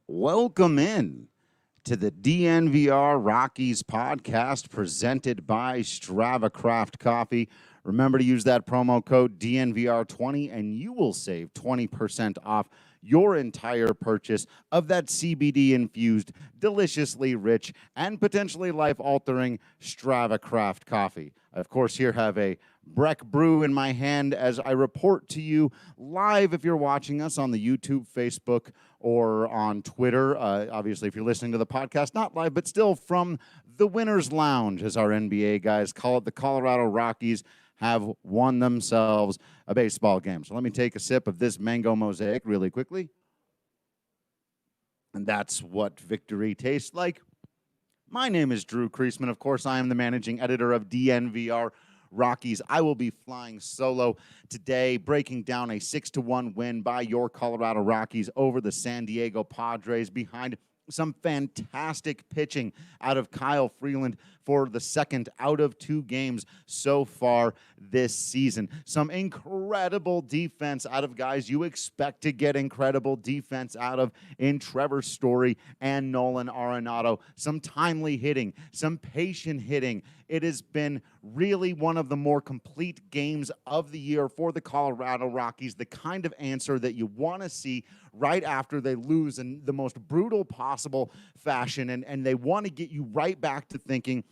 Welcome in to the DNVR Rockies Podcast presented by Strava Craft Coffee. Remember to use that promo code DNVR20 and you will save 20% off your entire purchase of that CBD-infused, deliciously rich, and potentially life-altering Strava Craft Coffee. I, of course, here have a Breck Brew in my hand as I report to you live if you're watching us on the YouTube, Facebook, or on Twitter. Obviously, if you're listening to the podcast, not live, but still from the Winner's Lounge, as our NBA guys call it. The Colorado Rockies have won themselves a baseball game. So let me take a sip of this mango mosaic really quickly. And that's what victory tastes like. My name is Drew Creasman. Of course, I am the managing editor of DNVR Rockies. I will be flying solo today, breaking down a 6-1 win by your Colorado Rockies over the San Diego Padres behind some fantastic pitching out of Kyle Freeland for the second out of 2 games so far this season. Some incredible defense out of guys you expect to get incredible defense out of in Trevor Story and Nolan Arenado. Some timely hitting, some patient hitting. It has been really one of the more complete games of the year for the Colorado Rockies, the kind of answer that you want to see right after they lose in the most brutal possible fashion, and they want to get you right back to thinking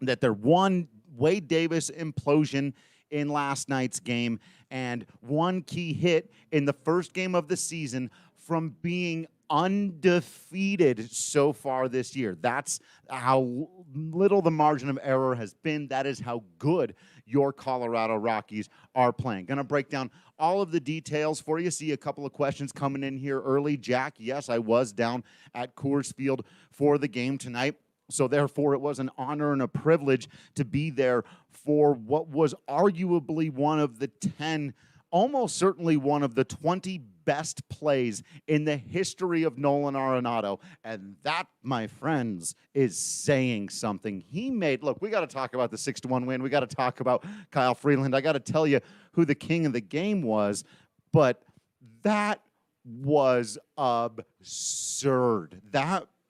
that their one Wade Davis implosion in last night's game and one key hit in the first game of the season from being undefeated so far this year. That's how little the margin of error has been. That is how good your Colorado Rockies are playing. Going to break down all of the details for you. See a couple of questions coming in here early. Jack, yes, I was down at Coors Field for the game tonight. So therefore, it was an honor and a privilege to be there for what was arguably one of the 10, almost certainly one of the 20 best plays in the history of Nolan Arenado. And that, my friends, is saying something. He made, look, we got to talk about the 6-1 win. We got to talk about Kyle Freeland. I got to tell you who the king of the game was, but that was absurd.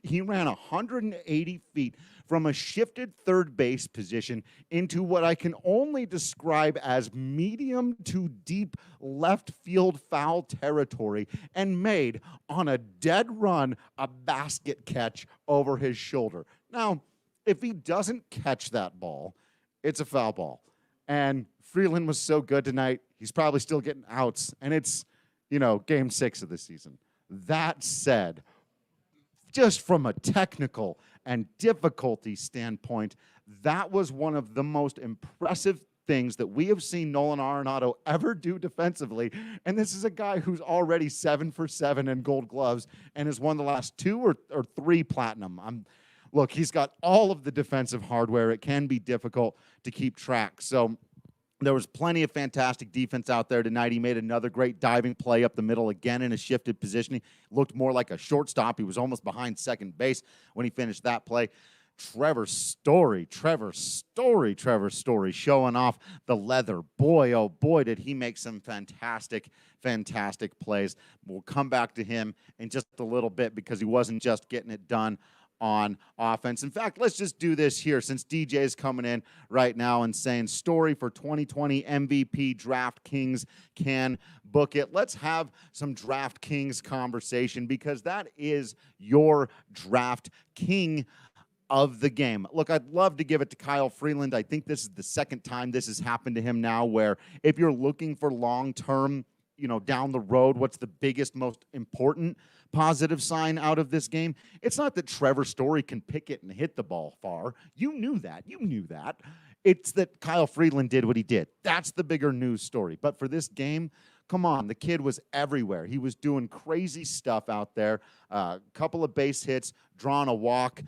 He ran 180 feet from a shifted third base position into what I can only describe as medium to deep left field foul territory and made, on a dead run, a basket catch over his shoulder. Now, if he doesn't catch that ball, it's a foul ball. And Freeland was so good tonight, he's probably still getting outs, and it's, game 6 of the season. That said, just from a technical and difficulty standpoint, that was one of the most impressive things that we have seen Nolan Arenado ever do defensively. And this is a guy who's already 7 for 7 in Gold Gloves and has won the last 2 or 3 platinum. Look, he's got all of the defensive hardware. It can be difficult to keep track. So there was plenty of fantastic defense out there tonight. He made another great diving play up the middle again in a shifted position. He looked more like a shortstop. He was almost behind second base when he finished that play. Trevor Story showing off the leather. Boy, oh boy, did he make some fantastic plays. We'll come back to him in just a little bit because he wasn't just getting it done on offense. In fact, let's just do this here since DJ is coming in right now and saying Story for 2020 MVP. DraftKings can book it. Let's have some DraftKings conversation because that is your Draft King of the game. Look, I'd love to give it to Kyle Freeland. I think this is the second time this has happened to him now, where if you're looking for long-term, down the road, what's the biggest, most important positive sign out of this game? It's not that Trevor Story can pick it and hit the ball far. You knew that. It's that Kyle Freeland did what he did. That's the bigger news story. But for this game, come on, the kid was everywhere. He was doing crazy stuff out there. Couple of base hits, drawing a walk,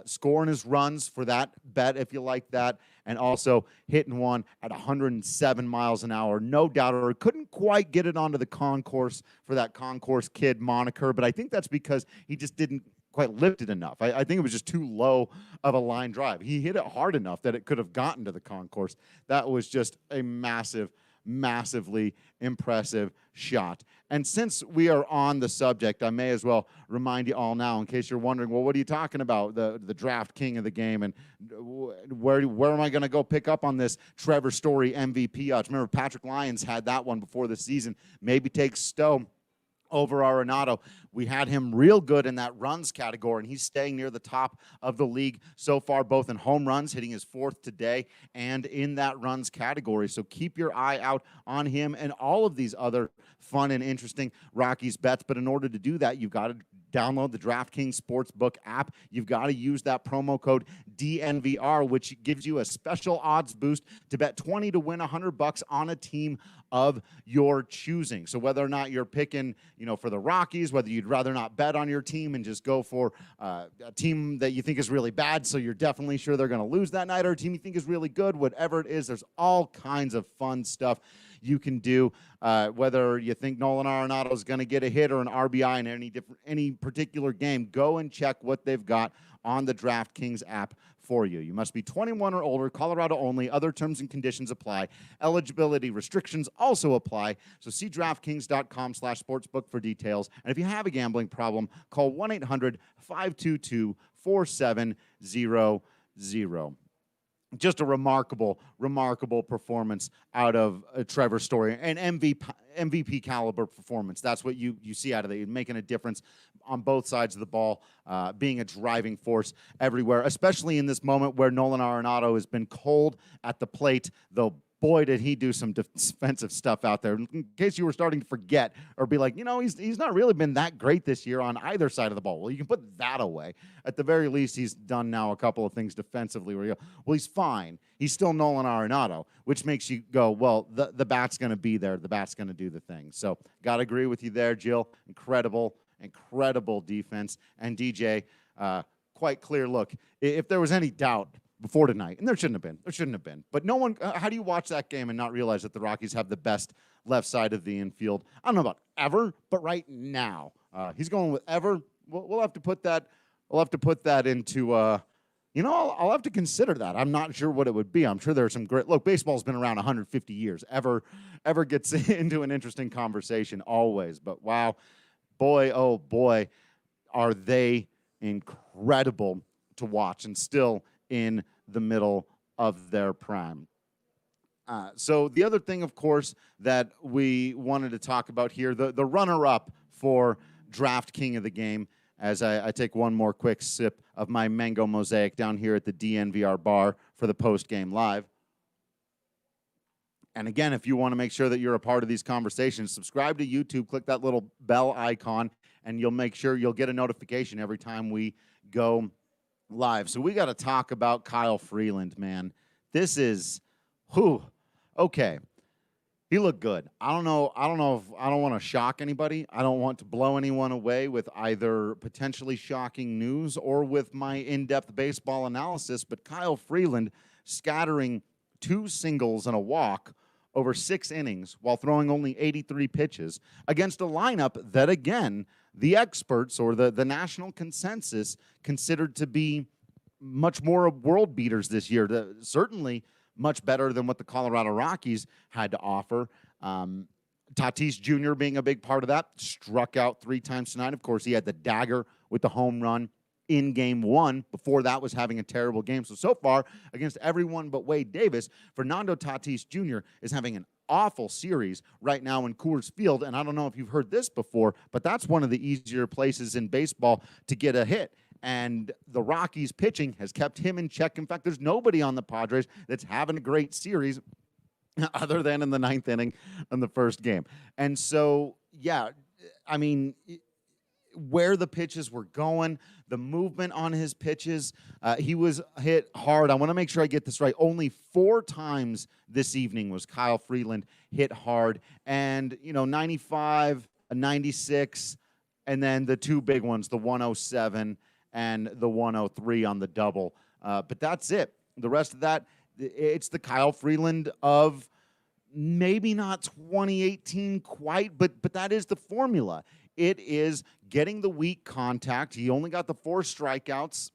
scoring his runs for that bet, if you like that, and also hitting one at 107 miles an hour. No doubt, or couldn't quite get it onto the concourse for that concourse kid moniker, but I think that's because he just didn't quite lift it enough. I think it was just too low of a line drive. He hit it hard enough that it could have gotten to the concourse. That was just a massive massively impressive shot. And since we are on the subject, I may as well remind you all now, in case you're wondering, well, what are you talking about, the draft king of the game, and where am I going to go pick up on this Trevor Story MVP odds? Remember, Patrick Lyons had that one before the season. Maybe take Stowe over Arenado. We had him real good in that runs category, and he's staying near the top of the league so far, both in home runs, hitting his 4th today, and in that runs category. So keep your eye out on him and all of these other fun and interesting Rockies bets. But in order to do that, you've got to download the DraftKings Sportsbook app. You've got to use that promo code DNVR, which gives you a special odds boost to bet 20 to win $100 on a team of your choosing. So whether or not you're picking, for the Rockies, whether you'd rather not bet on your team and just go for a team that you think is really bad, so you're definitely sure they're going to lose that night, or a team you think is really good, whatever it is, there's all kinds of fun stuff you can do, whether you think Nolan Arenado is going to get a hit or an RBI in any particular game. Go and check what they've got on the DraftKings app for you. You must be 21 or older, Colorado only. Other terms and conditions apply. Eligibility restrictions also apply. So see DraftKings.com/sportsbook for details. And if you have a gambling problem, call 1-800-522-4700. Just a remarkable performance out of Trevor Story, an MVP caliber performance. That's what you see out of it, making a difference on both sides of the ball, being a driving force everywhere, especially in this moment where Nolan Arenado has been cold at the plate, though boy, did he do some defensive stuff out there. In case you were starting to forget or be like, he's not really been that great this year on either side of the ball. Well, you can put that away. At the very least, he's done now a couple of things defensively where you go, well, he's fine. He's still Nolan Arenado, which makes you go, well, the bat's going to be there. The bat's going to do the thing. So got to agree with you there, Jill. Incredible defense. And DJ, quite clear look. If there was any doubt before tonight, and there shouldn't have been. But no one, how do you watch that game and not realize that the Rockies have the best left side of the infield? I don't know about ever, but right now, he's going with ever. We'll have to put that. We'll have to put that into. I'll have to consider that. I'm not sure what it would be. I'm sure there's some great. Look, baseball's been around 150 years. Ever gets into an interesting conversation always. But wow, boy, oh boy, are they incredible to watch, and still in the middle of their prime. So the other thing, of course, that we wanted to talk about here, the runner-up for Draft King of the Game, as I take one more quick sip of my Mango Mosaic down here at the DNVR bar for the post-game live. And again, if you want to make sure that you're a part of these conversations, subscribe to YouTube, click that little bell icon, and you'll make sure you'll get a notification every time we go live. So we got to talk about Kyle Freeland, man. This is, okay. He looked good. I don't know if I don't want to shock anybody. I don't want to blow anyone away with either potentially shocking news or with my in-depth baseball analysis, but Kyle Freeland scattering 2 singles and a walk over 6 innings while throwing only 83 pitches against a lineup that, again, the experts or the national consensus considered to be much more world beaters this year. Certainly much better than what the Colorado Rockies had to offer. Tatis Jr. being a big part of that, struck out 3 times tonight. Of course, he had the dagger with the home run in Game 1. Before that was having a terrible game. So far, against everyone but Wade Davis, Fernando Tatis Jr. is having an awful series right now in Coors Field, and I don't know if you've heard this before, but that's one of the easier places in baseball to get a hit, and the Rockies pitching has kept him in check. In fact, there's nobody on the Padres that's having a great series other than in the 9th inning in the first game. And so, yeah, I mean, where the pitches were going, the movement on his pitches, he was hit hard. I want to make sure I get this right. Only 4 times this evening was Kyle Freeland hit hard. And, 95, a 96, and then the 2 big ones, the 107 and the 103 on the double. But that's it. The rest of that, it's the Kyle Freeland of maybe not 2018 quite, but that is the formula. It is getting the weak contact. He only got the 4 strikeouts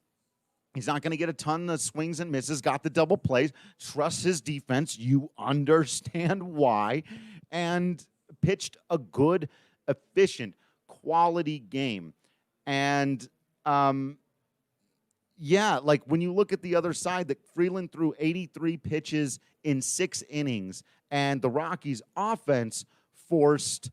He's not going to get a ton of swings and misses, got the double plays, trusts his defense. You understand why. And pitched a good, efficient, quality game. And, yeah, like when you look at the other side, that Freeland threw 83 pitches in 6 innings, and the Rockies offense forced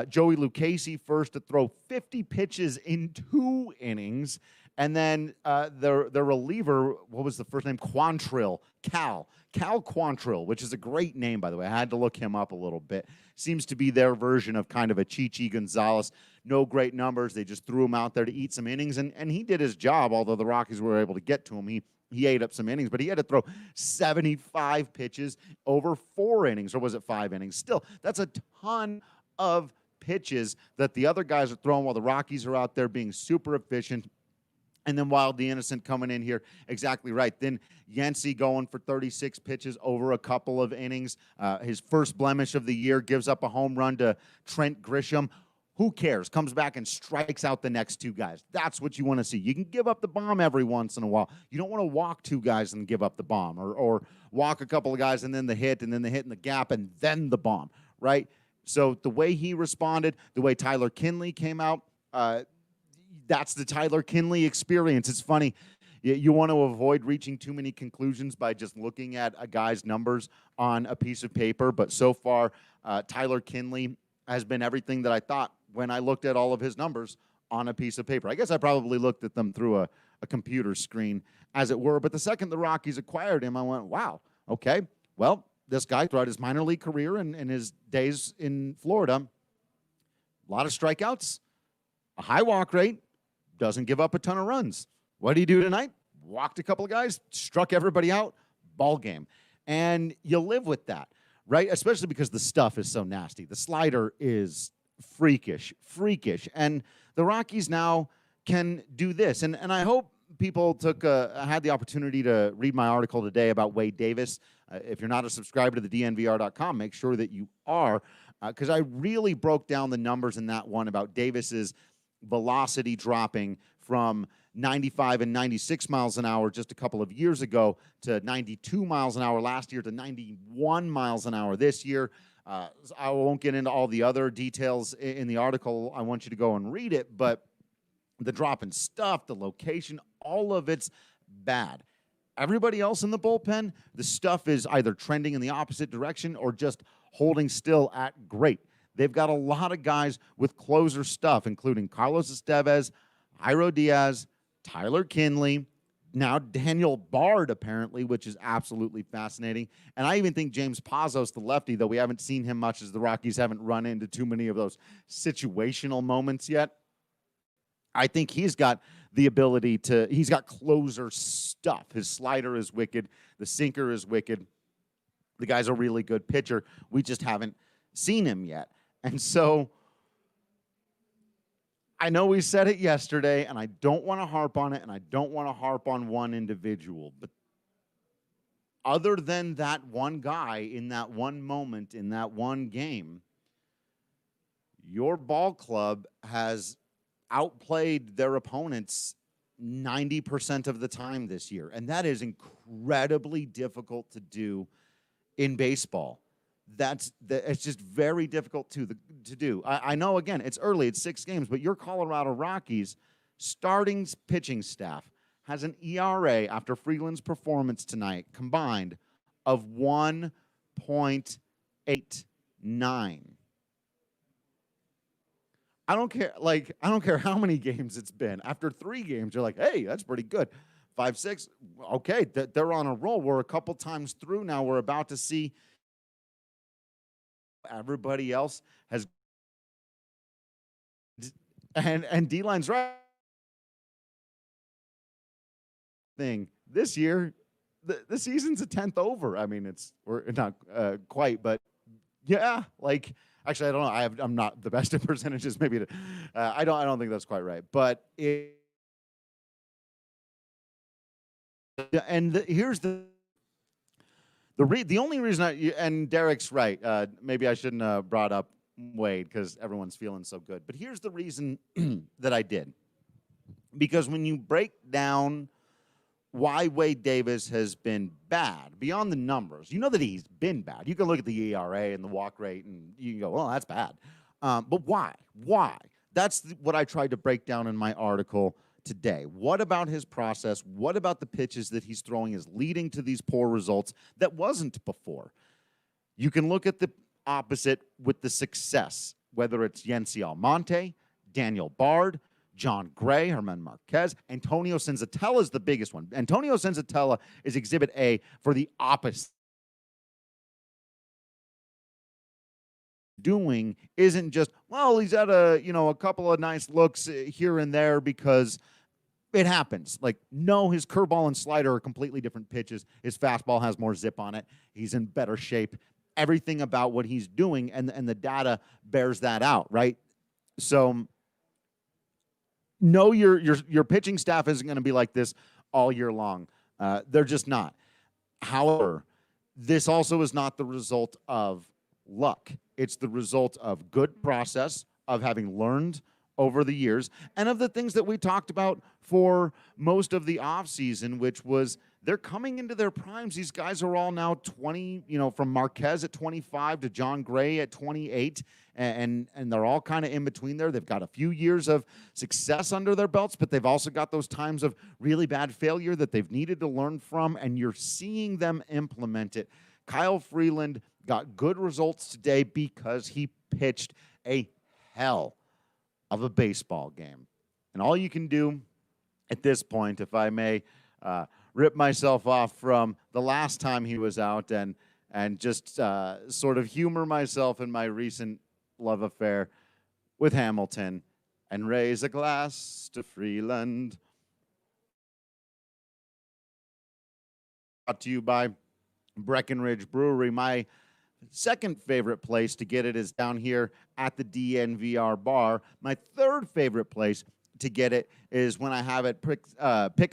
Joey Lucchesi first to throw 50 pitches in 2 innings. And then their reliever, what was the first name? Quantrill. Cal Quantrill, which is a great name, by the way. I had to look him up a little bit. Seems to be their version of kind of a Chichi Gonzalez. No great numbers. They just threw him out there to eat some innings, and he did his job, although the Rockies were able to get to him. He ate up some innings, but he had to throw 75 pitches over 4 innings, or was it 5 innings? Still, that's a ton of pitches that the other guys are throwing while the Rockies are out there being super efficient. And then Wild the Innocent coming in here, exactly right. Then Yancey going for 36 pitches over a couple of innings. His first blemish of the year, gives up a home run to Trent Grisham. Who cares? Comes back and strikes out the next 2 guys. That's what you want to see. You can give up the bomb every once in a while. You don't want to walk 2 guys and give up the bomb, or walk a couple of guys and then the hit, and then the hit in the gap, and then the bomb, right? So the way he responded, the way Tyler Kinley came out, that's the Tyler Kinley experience. It's funny. You want to avoid reaching too many conclusions by just looking at a guy's numbers on a piece of paper. But so far, Tyler Kinley has been everything that I thought when I looked at all of his numbers on a piece of paper. I guess I probably looked at them through a computer screen, as it were. But the second the Rockies acquired him, I went, wow, okay, well, this guy throughout his minor league career and his days in Florida, a lot of strikeouts, a high walk rate, doesn't give up a ton of runs. What did he do tonight? Walked a couple of guys, struck everybody out, ball game. And you live with that, right? Especially because the stuff is so nasty. The slider is freakish. And the Rockies now can do this. And I hope people had the opportunity to read my article today about Wade Davis. If you're not a subscriber to the DNVR.com, make sure that you are, because I really broke down the numbers in that one about Davis's velocity dropping from 95 and 96 miles an hour just a couple of years ago to 92 miles an hour last year to 91 miles an hour this year. I won't get into all the other details in the article. I want you to go and read it, but the drop in stuff, the location, all of it's bad. Everybody else in the bullpen, the stuff is either trending in the opposite direction or just holding still at great. They've got a lot of guys with closer stuff, including Carlos Estevez, Jairo Diaz, Tyler Kinley, now Daniel Bard, apparently, which is absolutely fascinating. And I even think James Pazos, the lefty, though we haven't seen him much as the Rockies haven't run into too many of those situational moments yet, I think he's got the ability he's got closer stuff. His slider is wicked. The sinker is wicked. The guy's a really good pitcher. We just haven't seen him yet. And so I know we said it yesterday, and I don't want to harp on it, and I don't want to harp on one individual. But other than that one guy in that one moment, in that one game, your ball club has outplayed their opponents 90% of the time this year. And that is incredibly difficult to do in baseball. It's just very difficult to do. I know, again, it's early, it's 6 games, but your Colorado Rockies starting pitching staff has an ERA after Freeland's performance tonight combined of 1.89. I don't care how many games it's been. After 3 games, you're like, hey, that's pretty good. 5, 6, okay, they're on a roll. We're a couple times through now. We're about to see everybody else has, and D-line's right. Thing this year, the season's a 10th over. I mean, we're not quite, but yeah, like actually, I don't know. I'm not the best at percentages. Maybe I don't think that's quite right, but here's the only reason and Derek's right. Maybe I shouldn't have brought up Wade because everyone's feeling so good. But here's the reason that I did. Because when you break down why Wade Davis has been bad beyond the numbers. You know that he's been bad. You can look at the ERA and the walk rate and you can go, well, that's bad. But why? Why? That's what I tried to break down in my article today. What about his process? What about the pitches that he's throwing is leading to these poor results that wasn't before? You can look at the opposite with the success, whether it's Yency Almonte, Daniel Bard, John Gray, Herman Marquez, Antonio Senzatella is the biggest one. Antonio Senzatella is Exhibit A for the opposite. Doing isn't just, well, he's had a couple of nice looks here and there because it happens. Like, no, his curveball and slider are completely different pitches. His fastball has more zip on it. He's in better shape. Everything about what he's doing and the data bears that out, right? So no, your pitching staff isn't going to be like this all year long. They're just not. However, this also is not the result of luck. It's the result of good process, of having learned over the years, and of the things that we talked about for most of the offseason, which was they're coming into their primes. These guys are all now 20, from Marquez at 25 to John Gray at 28, and they're all kind of in between there. They've got a few years of success under their belts, but they've also got those times of really bad failure that they've needed to learn from, and you're seeing them implement it. Kyle Freeland got good results today because he pitched a hell of a baseball game. And all you can do at this point, if I may rip myself off from the last time he was out and just sort of humor myself in my recent love affair with Hamilton and raise a glass to Freeland. Brought to you by Breckenridge Brewery. My second favorite place to get it is down here at the DNVR bar. My third favorite place to get it is when I have it pick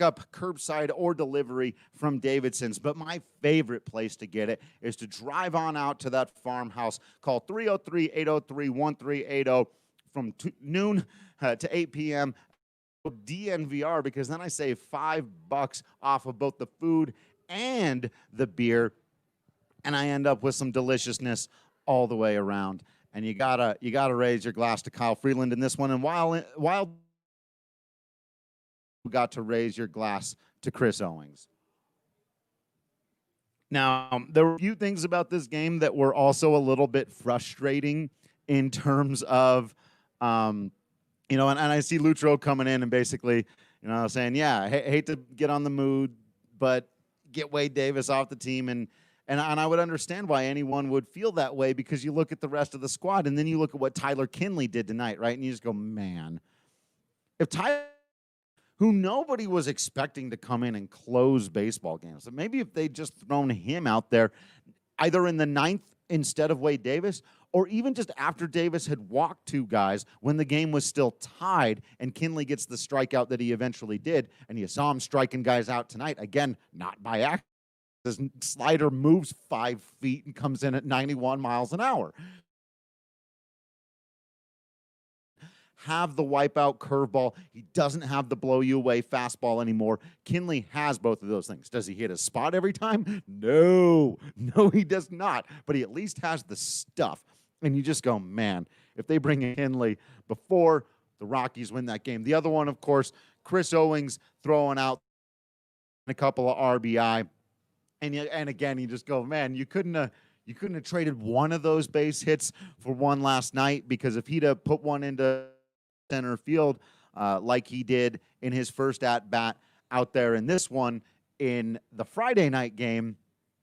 up curbside or delivery from Davidson's. But my favorite place to get it is to drive on out to that farmhouse. Call 303-803-1380 from noon to 8 p.m. DNVR, because then I save $5 off of both the food and the beer, and I end up with some deliciousness all the way around. And you gotta raise your glass to Kyle Freeland in this one. And while you got to raise your glass to Chris Owings. Now, there were a few things about this game that were also a little bit frustrating in terms of, and I see Luttrell coming in and basically, saying, yeah, hate to get on the mood, but get Wade Davis off the team. And I would understand why anyone would feel that way, because you look at the rest of the squad and then you look at what Tyler Kinley did tonight, right? And you just go, man, if Tyler, who nobody was expecting to come in and close baseball games, so maybe if they'd just thrown him out there either in the ninth instead of Wade Davis, or even just after Davis had walked two guys when the game was still tied and Kinley gets the strikeout that he eventually did, and you saw him striking guys out tonight, again, not by accident. His slider moves 5 feet and comes in at 91 miles an hour. Have the wipeout curveball. He doesn't have the blow you away fastball anymore. Kinley has both of those things. Does he hit a spot every time? No, he does not. But he at least has the stuff. And you just go, man, if they bring in Kinley before the Rockies win that game. The other one, of course, Chris Owings throwing out a couple of RBI. And again, you just go, man, you couldn't have traded one of those base hits for one last night, because if he'd have put one into center field like he did in his first at-bat out there in this one in the Friday night game,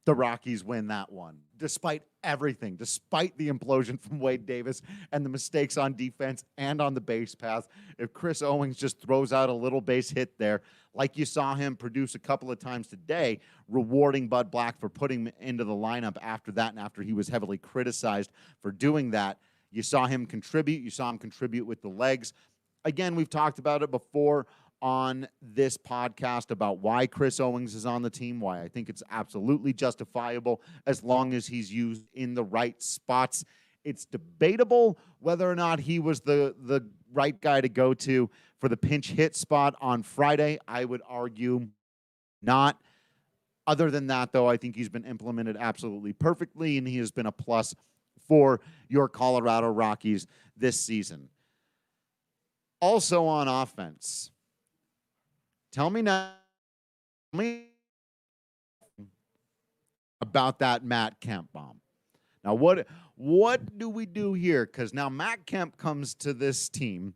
the Rockies win that one. Despite everything, despite the implosion from Wade Davis and the mistakes on defense and on the base path, if Chris Owings just throws out a little base hit there, like you saw him produce a couple of times today, rewarding Bud Black for putting him into the lineup after that, and after he was heavily criticized for doing that, you saw him contribute. You saw him contribute with the legs. Again, we've talked about it before on this podcast about why Chris Owings is on the team, why I think it's absolutely justifiable as long as he's used in the right spots. It's debatable whether or not he was the right guy to go to for the pinch hit spot on Friday. I would argue not. Other than that, though, I think he's been implemented absolutely perfectly, and he has been a plus for your Colorado Rockies this season. Also on offense, tell me about that Matt Kemp bomb. Now, what do we do here? Because now Matt Kemp comes to this team,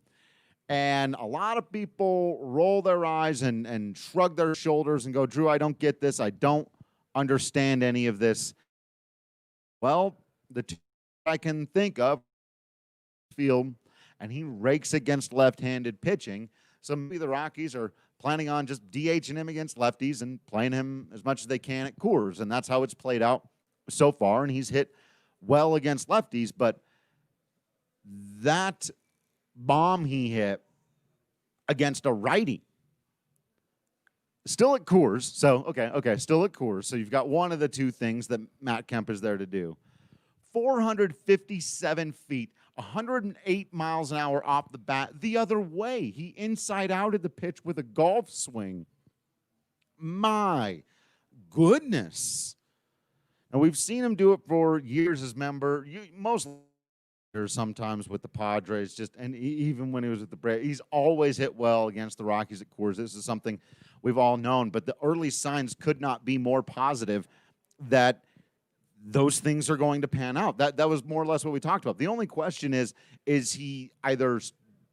and a lot of people roll their eyes and shrug their shoulders and go, Drew, I don't get this. I don't understand any of this. Well, the two I can think of field, and he rakes against left-handed pitching. So maybe the Rockies are planning on just DHing him against lefties and playing him as much as they can at Coors, and that's how it's played out so far, and he's hit well against lefties, but that bomb he hit against a righty, still at Coors, so, okay, still at Coors, so you've got one of the two things that Matt Kemp is there to do. 457 feet, 108 miles an hour off the bat, the other way. He inside-outed the pitch with a golf swing. My goodness. And we've seen him do it for years as member. Most sometimes with the Padres, and even when he was with the Braves, he's always hit well against the Rockies at Coors. This is something we've all known, but the early signs could not be more positive that those things are going to pan out. That was more or less what we talked about. The only question is he either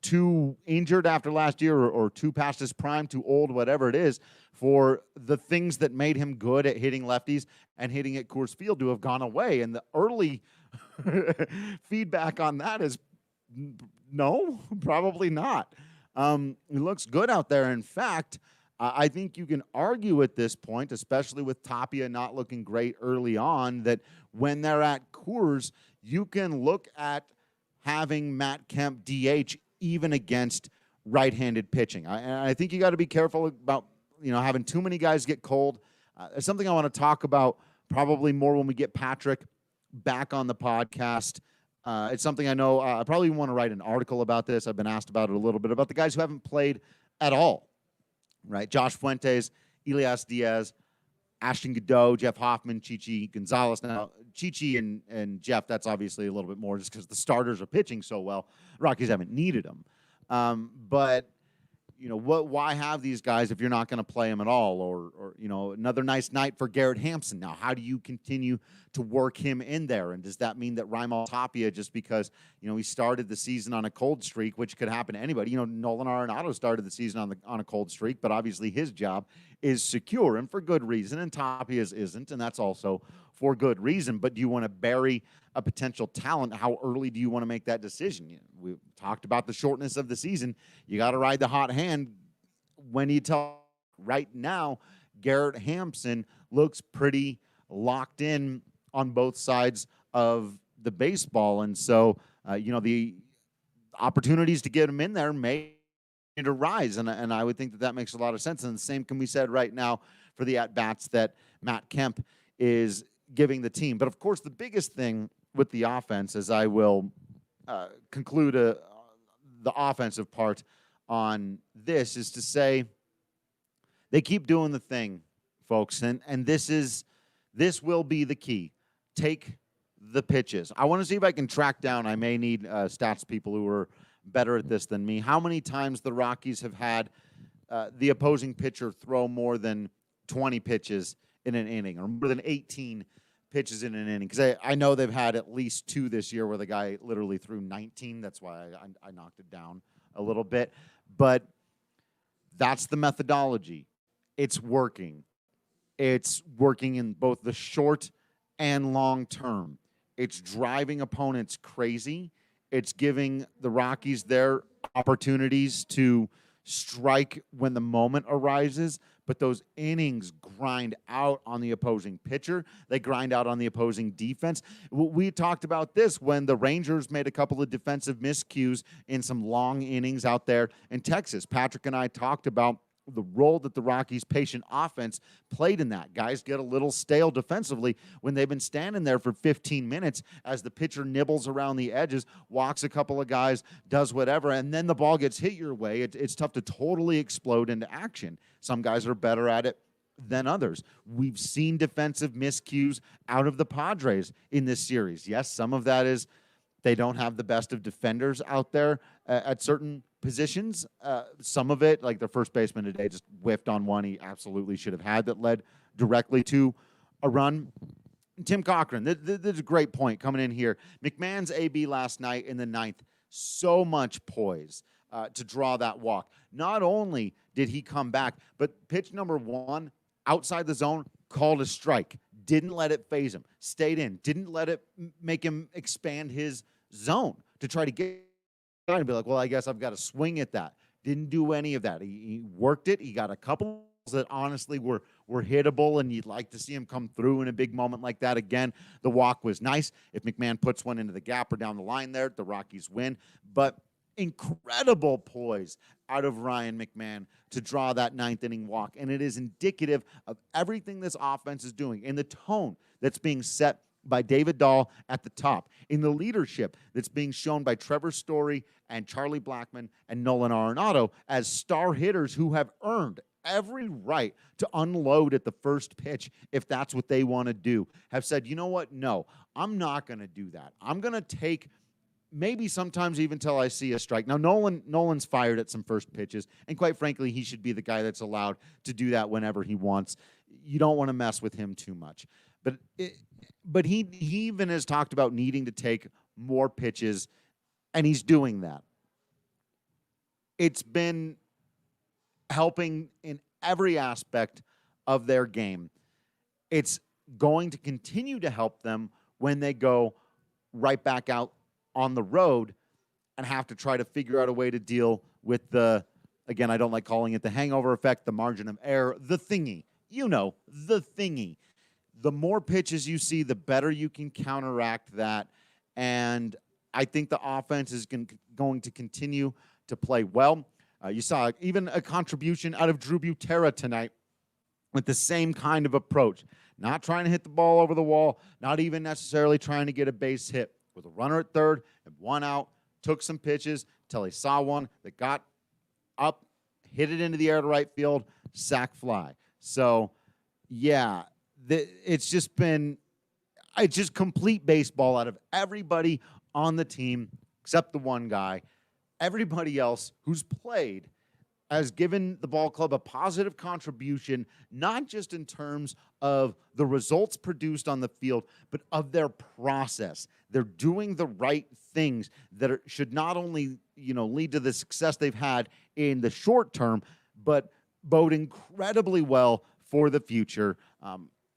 too injured after last year or too past his prime, too old, whatever it is, for the things that made him good at hitting lefties and hitting at Coors Field to have gone away. And the early feedback on that is no, probably not. He looks good out there. In fact, I think you can argue at this point, especially with Tapia not looking great early on, that when they're at Coors, you can look at having Matt Kemp DH even against right-handed pitching. I think you got to be careful about having too many guys get cold. It's something I want to talk about probably more when we get Patrick back on the podcast. It's something I know I probably want to write an article about this. I've been asked about it a little bit, about the guys who haven't played at all. Right, Josh Fuentes, Elias Diaz, Ashton Godot, Jeff Hoffman, Chichi Gonzalez. Now, Chichi and Jeff, that's obviously a little bit more just because the starters are pitching so well. Rockies haven't needed them. But, why have these guys if you're not going to play them at all? Or another nice night for Garrett Hampson. Now, how do you continue to work him in there? And does that mean that Raimel Tapia, just because, he started the season on a cold streak, which could happen to anybody. Nolan Arenado started the season on a cold streak, but obviously his job is secure and for good reason, and Tapia's isn't, and that's also for good reason. But do you want to bury a potential talent? How early do you want to make that decision? We talked about the shortness of the season. You got to ride the hot hand. When you tell right now, Garrett Hampson looks pretty locked in on both sides of the baseball. And so, the opportunities to get him in there may arise. And I would think that makes a lot of sense. And the same can be said right now for the at-bats that Matt Kemp is giving the team. But, of course, the biggest thing with the offense, as I will conclude the offensive part on this, is to say they keep doing the thing, folks, and this will be the key. Take the pitches. I want to see if I can track down, I may need stats people who are better at this than me, how many times the Rockies have had the opposing pitcher throw more than 20 pitches in an inning, or more than 18 pitches in an inning. Because I know they've had at least 2 this year where the guy literally threw 19. That's why I knocked it down a little bit. But that's the methodology. It's working. It's working in both the short and long term. It's driving opponents crazy. It's giving the Rockies their opportunities to strike when the moment arises, but those innings grind out on the opposing pitcher. They grind out on the opposing defense. We talked about this when the Rangers made a couple of defensive miscues in some long innings out there in Texas. Patrick and I talked about the role that the Rockies' patient offense played in that. Guys get a little stale defensively when they've been standing there for 15 minutes as the pitcher nibbles around the edges, walks a couple of guys, does whatever, and then the ball gets hit your way. It's tough to totally explode into action. Some guys are better at it than others. We've seen defensive miscues out of the Padres in this series. Yes, some of that is they don't have the best of defenders out there at certain positions. Some of it, like their first baseman today, just whiffed on one he absolutely should have had that led directly to a run. Tim Cochran, this is a great point coming in here. McMahon's AB last night in the ninth, so much poise to draw that walk. Not only did he come back, but pitch number one, outside the zone, called a strike. Didn't let it phase him. Stayed in. Didn't let it make him expand his zone to try to get and be like, well, I guess I've got to swing at that. Didn't do any of that. He worked it. He got a couple that honestly were hittable, and you'd like to see him come through in a big moment like that again. The walk was nice. If McMahon puts one into the gap or down the line there, the Rockies win. But incredible poise out of Ryan McMahon to draw that ninth inning walk. And it is indicative of everything this offense is doing in the tone that's being set by David Dahl at the top, in the leadership that's being shown by Trevor Story and Charlie Blackmon and Nolan Arenado as star hitters who have earned every right to unload at the first pitch if that's what they want to do, have said, you know what, no, I'm not going to do that. I'm going to take maybe sometimes even till I see a strike. Now, Nolan's fired at some first pitches, and quite frankly, he should be the guy that's allowed to do that whenever he wants. You don't want to mess with him too much. But he even has talked about needing to take more pitches, and he's doing that. It's been helping in every aspect of their game. It's going to continue to help them when they go right back out on the road and have to try to figure out a way to deal with the, again, I don't like calling it the hangover effect, the margin of error, the thingy. You know, the thingy. The more pitches you see, the better you can counteract that. And I think the offense is going to continue to play well. You saw even a contribution out of Drew Butera tonight with the same kind of approach. Not trying to hit the ball over the wall, not even necessarily trying to get a base hit. With a runner at third and one out, took some pitches till he saw one that got up, hit it into the air to right field, sac fly. So, yeah, it's just complete baseball out of everybody on the team except the one guy. Everybody else who's played has given the ball club a positive contribution, not just in terms of the results produced on the field, but of their process. They're doing the right things that should not only, lead to the success they've had in the short term, but bode incredibly well for the future.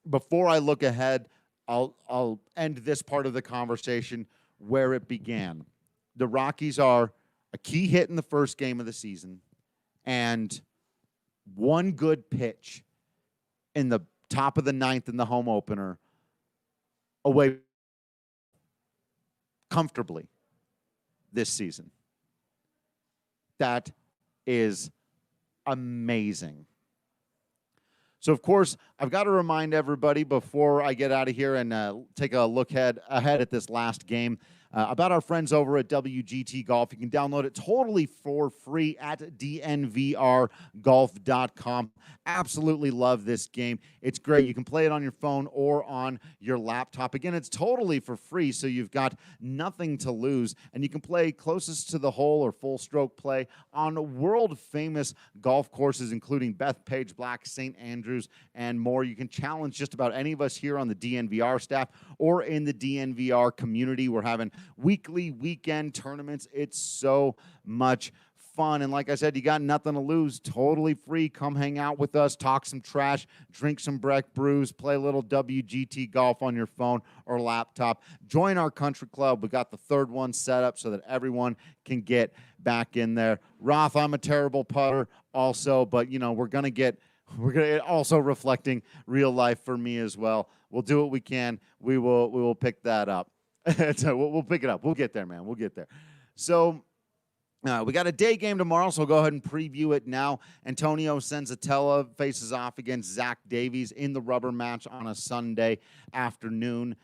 Before I look ahead, I'll end this part of the conversation where it began. The Rockies are a key hit in the first game of the season and one good pitch in the top of the ninth in the home opener away comfortably this season. That is amazing. So, of course, I've got to remind everybody before I get out of here and take a look ahead at this last game about our friends over at WGT Golf. You can download it totally for free at DNVRGolf.com. Absolutely love this game. It's great. You can play it on your phone or on your laptop. Again, it's totally for free, so you've got nothing to lose. And you can play closest to the hole or full stroke play on world-famous golf courses, including Bethpage, Black, St. Andrews, and more. You can challenge just about any of us here on the DNVR staff or in the DNVR community. We're having weekly, weekend tournaments. It's so much fun. And like I said, you got nothing to lose. Totally free. Come hang out with us, talk some trash, drink some Breck brews, play a little WGT golf on your phone or laptop. Join our country club. We got the third one set up so that everyone can get back in there. Roth, I'm a terrible putter also, but we're going to also reflecting real life for me as well. We'll do what we can. We will pick that up. So we'll pick it up. We'll get there, man. We'll get there. So we got a day game tomorrow, so we'll go ahead and preview it now. Antonio Senzatella faces off against Zach Davies in the rubber match on a Sunday afternoon.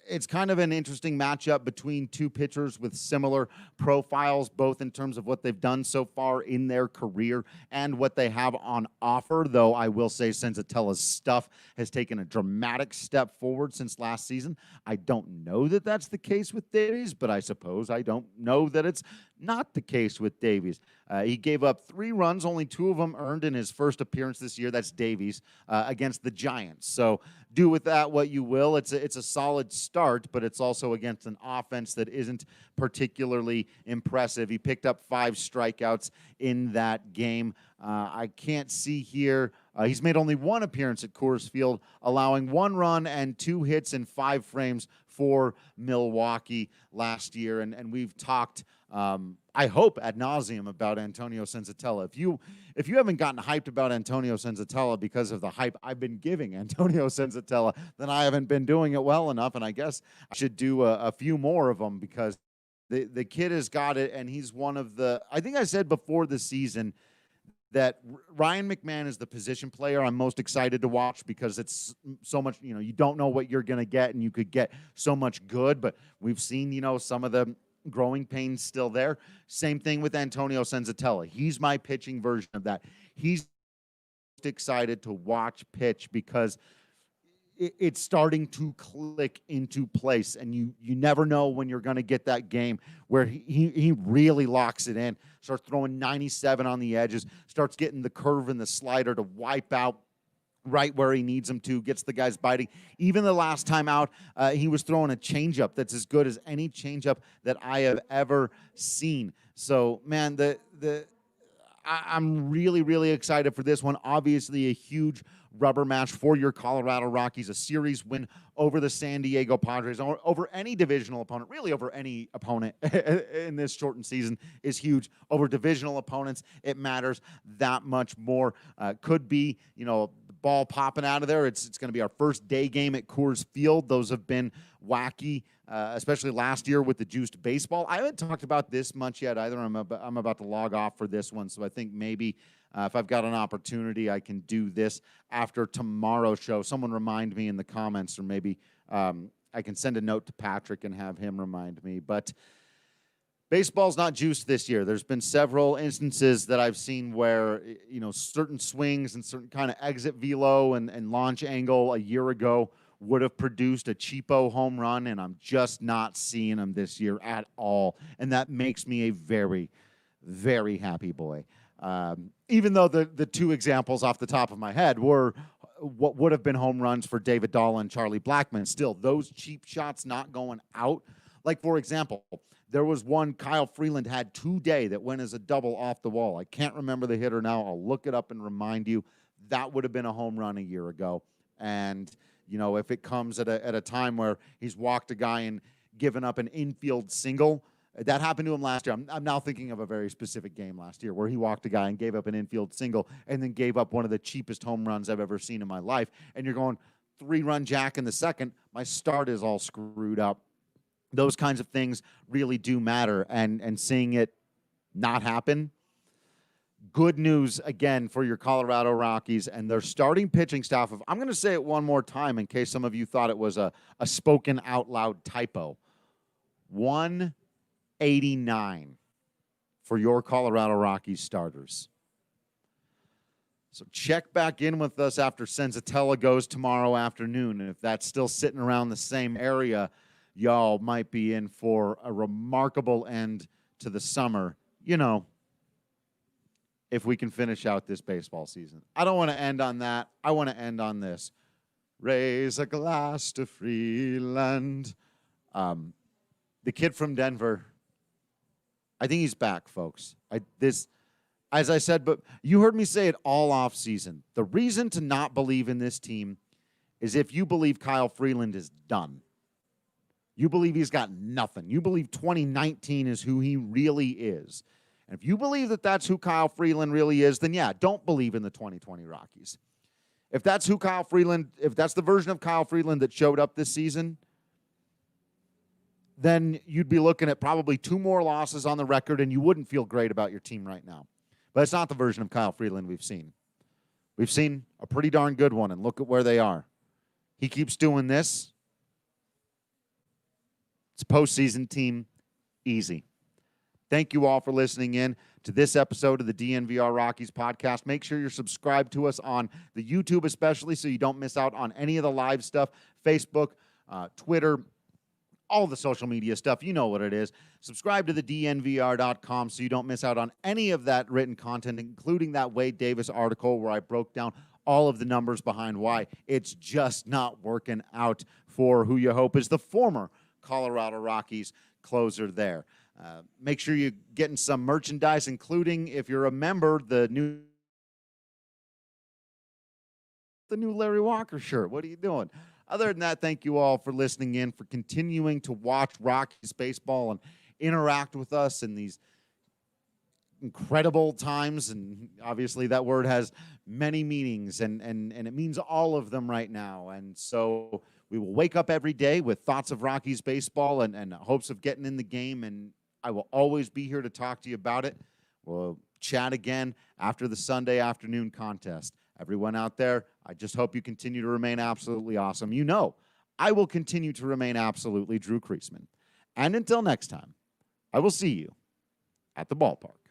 it's kind of an interesting matchup between two pitchers with similar profiles, both in terms of what they've done so far in their career and what they have on offer, though I will say Senzatella's stuff has taken a dramatic step forward since last season. I don't know that that's the case with Davies, but I suppose I don't know that it's not the case with Davies. He gave up 3 runs, only 2 of them earned in his first appearance this year. That's Davies against the Giants. So do with that what you will. It's a solid start, but it's also against an offense that isn't particularly impressive. He picked up 5 strikeouts in that game. I can't see here. He's made only 1 appearance at Coors Field, allowing 1 run and 2 hits in 5 frames for Milwaukee last year. And we've talked, I hope, ad nauseum about Antonio Senzatella. If you haven't gotten hyped about Antonio Senzatella because of the hype I've been giving Antonio Senzatella, then I haven't been doing it well enough, and I guess I should do a few more of them because the kid has got it, and he's one of the – I think I said before the season – that Ryan McMahon is the position player I'm most excited to watch because it's so much, you don't know what you're going to get, and you could get so much good, but we've seen, some of the growing pains still there. Same thing with Antonio Senzatella. He's my pitching version of that. He's excited to watch pitch because it's starting to click into place, and you never know when you're going to get that game where he really locks it in, starts throwing 97 on the edges, starts getting the curve and the slider to wipe out right where he needs them to, gets the guys biting. Even the last time out, he was throwing a changeup that's as good as any changeup that I have ever seen. So, man, I'm really, really excited for this one. Obviously, a huge rubber match for your Colorado Rockies, a series win over the San Diego Padres, or over any divisional opponent, really over any opponent in this shortened season is huge. Over divisional opponents, it matters that much more. Could be, the ball popping out of there. It's going to be our first day game at Coors Field. Those have been wacky, especially last year with the juiced baseball. I haven't talked about this much yet either. I'm about to log off for this one, so I think maybe if I've got an opportunity, I can do this after tomorrow's show. Someone remind me in the comments, or maybe I can send a note to Patrick and have him remind me. But baseball's not juiced this year. There's been several instances that I've seen where, certain swings and certain kind of exit velo and launch angle a year ago would have produced a cheapo home run, and I'm just not seeing them this year at all. And that makes me a very, very happy boy. Even though the 2 examples off the top of my head were what would have been home runs for David Dahl and Charlie Blackmon, still, those cheap shots not going out. Like, for example, there was one Kyle Freeland had today that went as a double off the wall. I can't remember the hitter now. I'll look it up and remind you. That would have been a home run a year ago. And, if it comes at a time where he's walked a guy and given up an infield single, that happened to him last year. I'm now thinking of a very specific game last year where he walked a guy and gave up an infield single and then gave up one of the cheapest home runs I've ever seen in my life. And you're going 3-run jack in the second. My start is all screwed up. Those kinds of things really do matter. And seeing it not happen, good news again for your Colorado Rockies and their starting pitching staff. I'm going to say it one more time in case some of you thought it was a spoken out loud typo. 189 for your Colorado Rockies starters. So check back in with us after Senzatella goes tomorrow afternoon. And if that's still sitting around the same area, y'all might be in for a remarkable end to the summer. If we can finish out this baseball season. I don't want to end on that. I want to end on this. Raise a glass to Freeland. The kid from Denver, I think he's back, folks. As I said, but you heard me say it all off season. The reason to not believe in this team is if you believe Kyle Freeland is done. You believe he's got nothing. You believe 2019 is who he really is. And if you believe that that's who Kyle Freeland really is, then yeah, don't believe in the 2020 Rockies. If that's who Kyle Freeland, if that's the version of Kyle Freeland that showed up this season, then you'd be looking at probably 2 more losses on the record, and you wouldn't feel great about your team right now. But it's not the version of Kyle Freeland we've seen. We've seen a pretty darn good one, and look at where they are. He keeps doing this. It's a postseason team. Easy. Thank you all for listening in to this episode of the DNVR Rockies podcast. Make sure you're subscribed to us on the YouTube especially so you don't miss out on any of the live stuff. Facebook, Twitter, all the social media stuff. You know what it is. Subscribe to the DNVR.com so you don't miss out on any of that written content, including that Wade Davis article where I broke down all of the numbers behind why it's just not working out for who you hope is the former Colorado Rockies closer there. Make sure you're getting some merchandise, including, if you're a member, the new Larry Walker shirt. What are you doing? Other than that, thank you all for listening in, for continuing to watch Rockies baseball and interact with us in these incredible times. And obviously that word has many meanings, and it means all of them right now. And so we will wake up every day with thoughts of Rockies baseball and hopes of getting in the game, and I will always be here to talk to you about it. We'll chat again after the Sunday afternoon contest. Everyone out there, I just hope you continue to remain absolutely awesome. You know, I will continue to remain absolutely Drew Creasman. And until next time, I will see you at the ballpark.